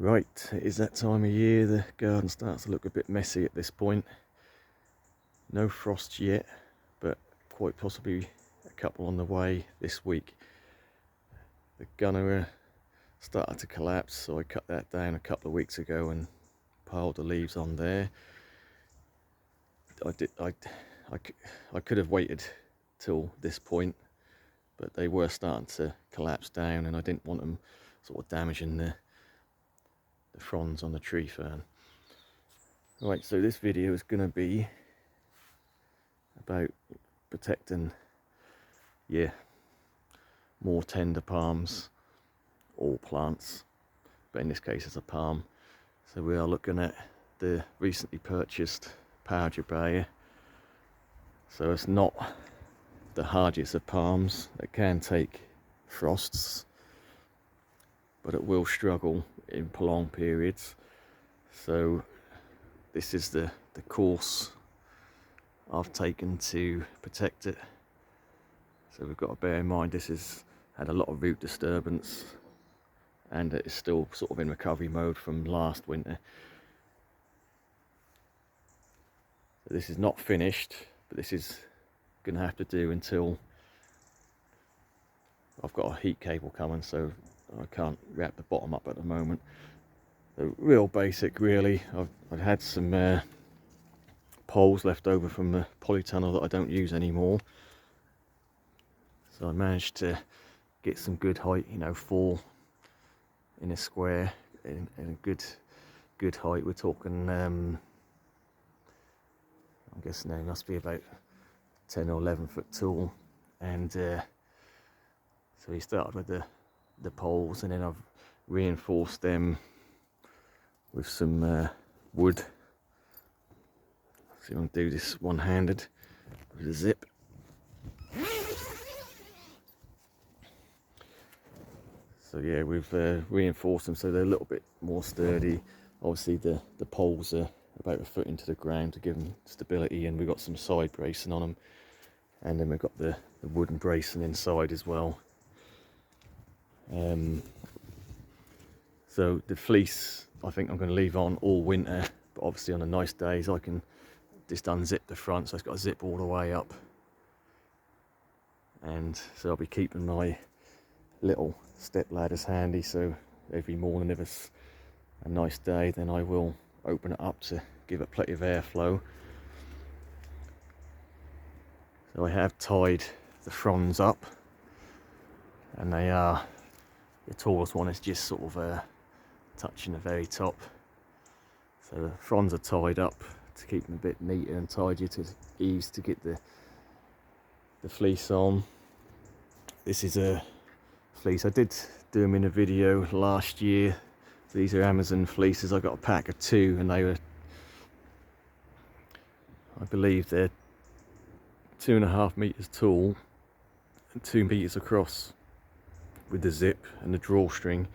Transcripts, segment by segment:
Right, it is that time of year. The garden starts to look a bit messy at this point. No frosts yet, but quite possibly a couple on the way this week. The gunner started to collapse, so I cut that down a couple of weeks ago and piled the leaves on there. I could have waited till this point, but they were starting to collapse down, and I didn't want them sort of damaging the fronds on the tree fern. Right, so this video is going to be about protecting, more tender palms, all plants, but in this case it's a palm. So we are looking at the recently purchased power Jabaya. So it's not the hardiest of palms. It can take frosts, but it will struggle in prolonged periods. So this is the course I've taken to protect it. So we've got to bear in mind this has had a lot of root disturbance, and it is still sort of in recovery mode from last winter. So this is not finished, but this is going to have to do until I've got a heat cable coming, so I can't wrap the bottom up at the moment. So real basic really. I've had some poles left over from the polytunnel that I don't use anymore, so I managed to get some good height, 4 in a square, in a good height. We're talking I guess now it must be about 10 or 11 foot tall, and so we started with the poles, and then I've reinforced them with some wood. So I'm going to do this one-handed with a zip. So yeah, we've reinforced them so they're a little bit more sturdy. Obviously the poles are about a foot into the ground to give them stability, and we've got some side bracing on them, and then we've got the wooden bracing inside as well. So the fleece I think I'm going to leave on all winter, but obviously on the nice days I can just unzip the front, so it's got a zip all the way up, and so I'll be keeping my little step ladders handy, so every morning if it's a nice day then I will open it up to give it plenty of airflow. So I have tied the fronds up, and they are, the tallest one is just sort of touching the very top, so the fronds are tied up to keep them a bit neater and tidier, to ease to get the fleece on. This is a fleece, I did do them in a video last year. These are Amazon fleeces. I got a pack of 2, and they were, I believe they're 2.5 meters tall and 2 meters across, with the zip and the drawstring.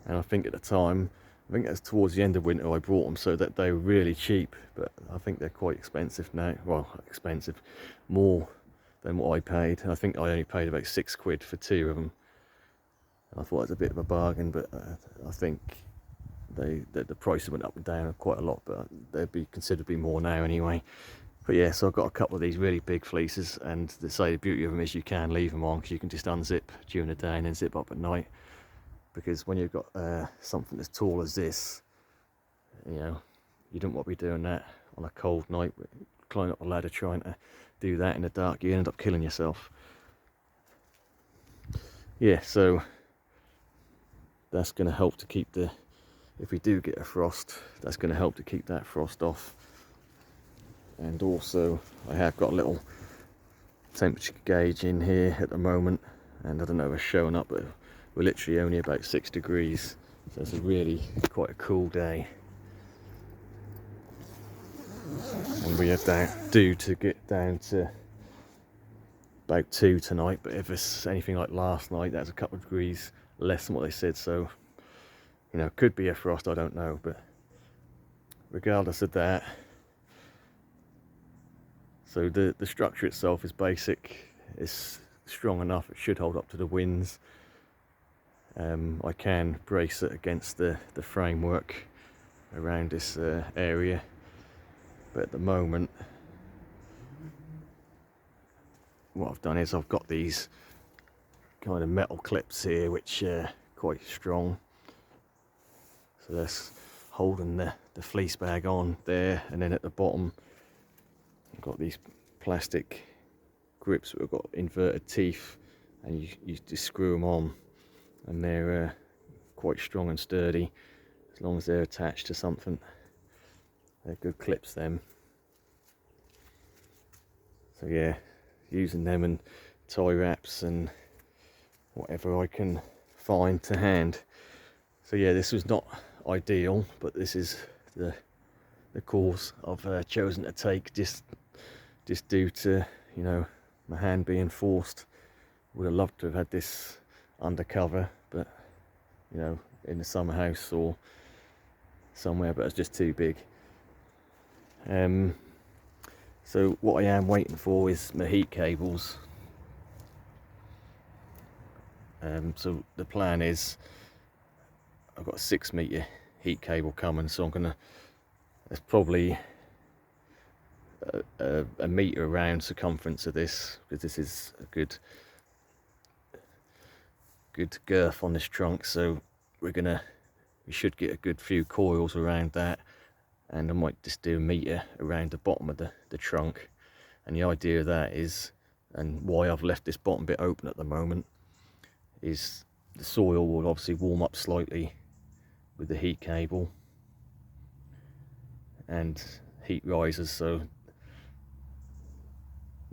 And I think at the time, I think that's towards the end of winter I brought them, so that they were really cheap, but I think they're quite expensive now. Well, expensive, more than what I paid. I think I only paid about £6 for 2 of them. I thought it was a bit of a bargain, but I think the prices went up and down quite a lot, but they'd be considerably more now anyway. But yeah, so I've got a couple of these really big fleeces, and the beauty of them is you can leave them on, because you can just unzip during the day and then zip up at night. Because when you've got something as tall as this, you don't want to be doing that on a cold night, climbing up a ladder trying to do that in the dark. You end up killing yourself. Yeah, so that's going to help to keep if we do get a frost, that's going to help to keep that frost off. And also I have got a little temperature gauge in here at the moment, and I don't know if it's showing up, but we're literally only about 6 degrees, so it's really quite a cool day. And we are due to get down to about 2 tonight, but if it's anything like last night, that's a couple of degrees less than what they said, so could be a frost, I don't know. But regardless of that, so the structure itself is basic, it's strong enough, it should hold up to the winds, I can brace it against the framework around this area, but at the moment what I've done is I've got these kind of metal clips here which are quite strong, so that's holding the fleece bag on there, and then at the bottom I've got these plastic grips that have got inverted teeth, and you just screw them on, and they're quite strong and sturdy as long as they're attached to something. They're good clips, them. So yeah, using them and tie wraps and whatever I can find to hand. So yeah, this was not ideal, but this is the course I've chosen to take, just due to, you know, my hand being forced. Would have loved to have had this undercover, but you know, in the summer house or somewhere, but it's just too big. So what I am waiting for is my heat cables. So the plan is I've got a 6 meter heat cable coming, so I'm gonna, there's probably a meter around circumference of this, because this is a good girth on this trunk, so we should get a good few coils around that, and I might just do a meter around the bottom of the trunk. And the idea of that is, and why I've left this bottom bit open at the moment, is the soil will obviously warm up slightly with the heat cable, and heat rises, so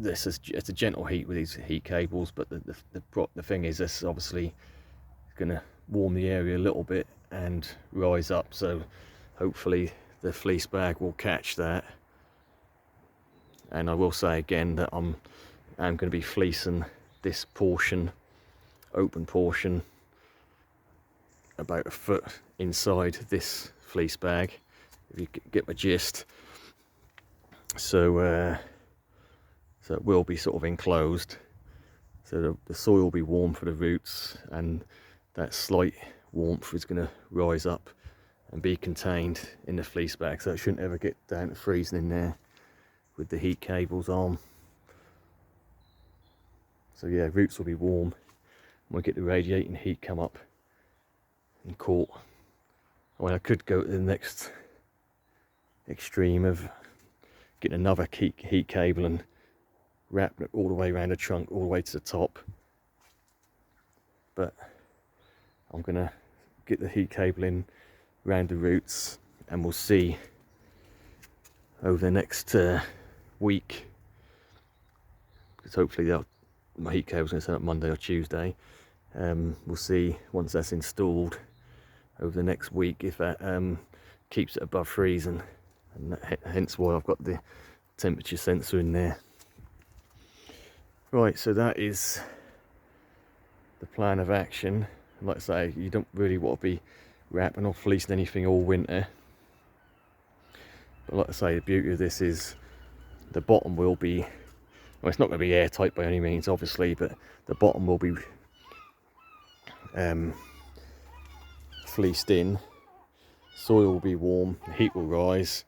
it's a gentle heat with these heat cables, but the thing is, this obviously going to warm the area a little bit and rise up, so hopefully the fleece bag will catch that. And I will say again that I'm going to be fleecing this portion, open portion, about a foot inside this fleece bag, if you get my gist. So so it will be sort of enclosed, so the soil will be warm for the roots, and that slight warmth is going to rise up and be contained in the fleece bag, so it shouldn't ever get down to freezing in there with the heat cables on. So yeah, roots will be warm, and we'll get the radiating heat come up and cool. I mean, I could go to the next extreme of getting another heat cable and wrapping it all the way around the trunk, all the way to the top, but I'm gonna get the heat cable in around the roots, and we'll see over the next week, because hopefully my heat cable's going to set up Monday or Tuesday. We'll see once that's installed over the next week if that keeps it above freezing, and hence why I've got the temperature sensor in there. Right, so that is the plan of action. Like I say, you don't really want to be wrapping or fleecing anything all winter, but like I say, the beauty of this is the bottom will be, well, it's not going to be airtight by any means obviously, but the bottom will be fleeced in, soil will be warm, the heat will rise,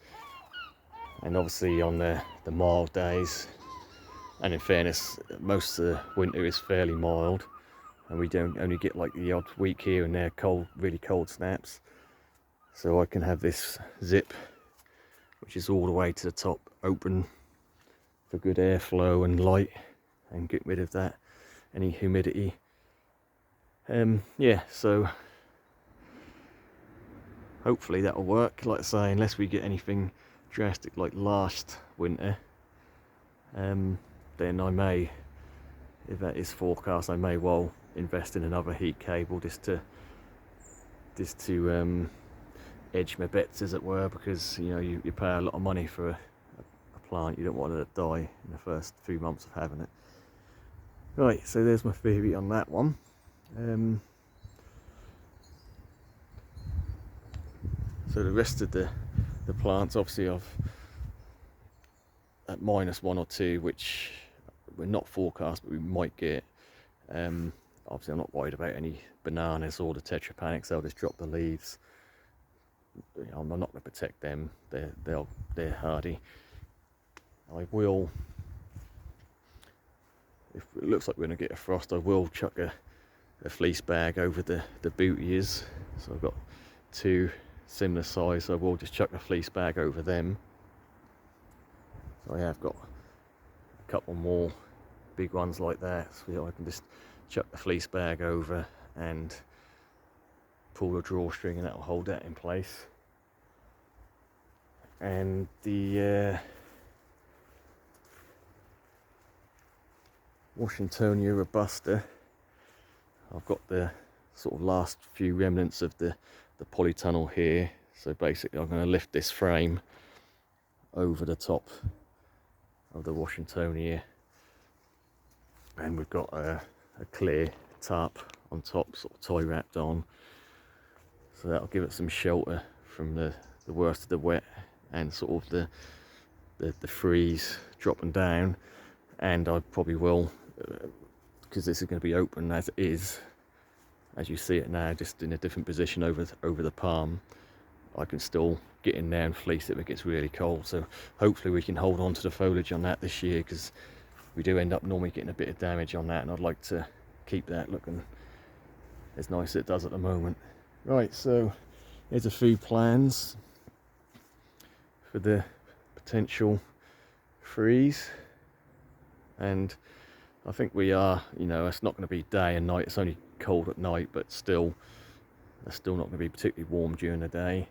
and obviously on the mild days, and in fairness most of the winter is fairly mild, and we don't only get like the odd week here and there cold, really cold snaps, so I can have this zip which is all the way to the top open for good airflow and light, and get rid of that, any humidity. Yeah, so hopefully that'll work. Like I say, unless we get anything drastic like last winter, then I may, if that is forecast, I may well invest in another heat cable just to edge my bets, as it were, because you know you pay a lot of money for a plant. You don't want it to die in the first few months of having it. Right, so there's my theory on that one. So the rest of the plants, obviously I've at -1 or 2, which we're not forecast but we might get, Obviously I'm not worried about any bananas or the tetrapanics, they'll just drop the leaves. I'm not going to protect them, they're hardy. I will, if it looks like we're going to get a frost, I will chuck a fleece bag over the bootias. So I've got two similar size, so I will just chuck a fleece bag over them. So I have got a couple more big ones like that, so I can just chuck the fleece bag over and pull the drawstring, and that will hold that in place. And the Washingtonia robusta, I've got the sort of last few remnants of the polytunnel here. So basically I'm going to lift this frame over the top of the Washingtonia, and we've got a clear tarp on top, sort of tie wrapped on, so that'll give it some shelter from the worst of the wet and sort of the freeze dropping down. And I probably will, because this is going to be open as it is, as you see it now, just in a different position over the palm, I can still get in there and fleece it if it gets really cold. So hopefully we can hold on to the foliage on that this year, because we do end up normally getting a bit of damage on that, and I'd like to keep that looking as nice as it does at the moment. Right, so here's a few plans for the potential freeze. And I think we are, you know, it's not going to be day and night, it's only cold at night, but still, it's still not going to be particularly warm during the day.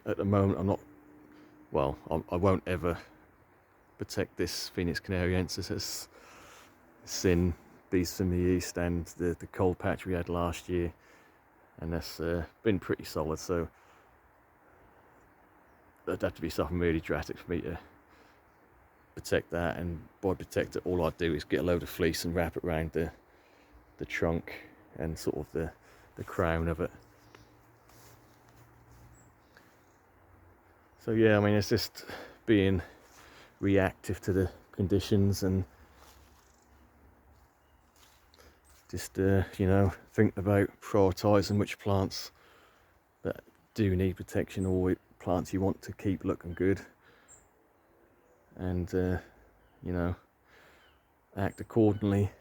At the moment I'm not, well, I won't ever protect this Phoenix canariensis. It's sin beast from the east and the cold patch we had last year, and that's been pretty solid, so that'd have to be something really drastic for me to protect that. And by protect it, all I'd do is get a load of fleece and wrap it around the trunk and sort of the crown of it. So yeah, I mean, it's just being reactive to the conditions and just you know, thinking about prioritising which plants that do need protection, or which plants you want to keep looking good, and you know, act accordingly.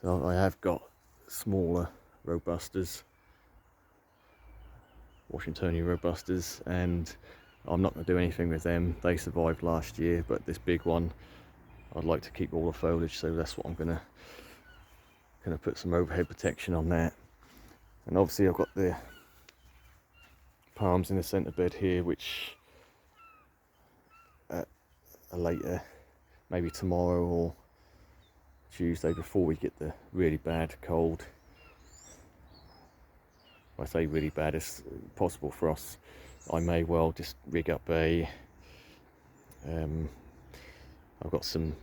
So I have got smaller robustas, Washingtonia robustas, and I'm not going to do anything with them. They survived last year, but this big one, I'd like to keep all the foliage, so that's what I'm gonna put some overhead protection on that. And obviously I've got the palms in the centre bed here, which at a later, maybe tomorrow or Tuesday, before we get the really bad cold. When I say really bad, it's possible frost, I may well just rig up a I've got some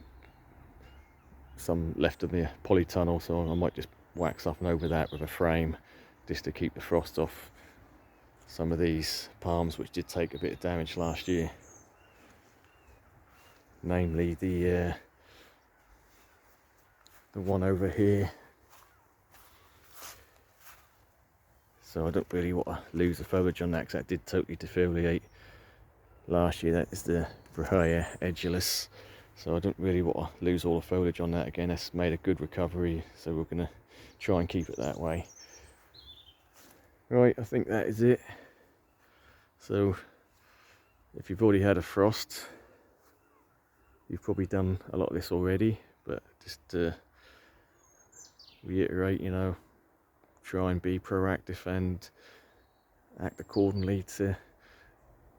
left of the polytunnel, so I might just wax up and over that with a frame, just to keep the frost off some of these palms which did take a bit of damage last year, namely the one over here. So I don't really want to lose the foliage on that, because that did totally defoliate last year. That is the Brahea edulis. So I don't really want to lose all the foliage on that again. It's made a good recovery, so we're going to try and keep it that way. Right, I think that is it. So if you've already had a frost, you've probably done a lot of this already, but just to reiterate, you know, try and be proactive and act accordingly to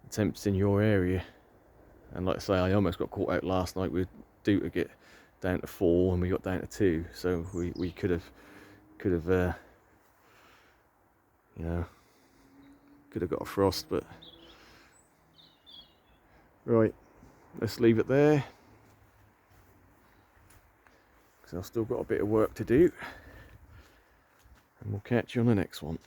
temps in your area. And like I say, I almost got caught out last night. We were due to get down to 4 and we got down to 2, so we could have you know, could have got a frost. But right, let's leave it there, because I've still got a bit of work to do, and we'll catch you on the next one.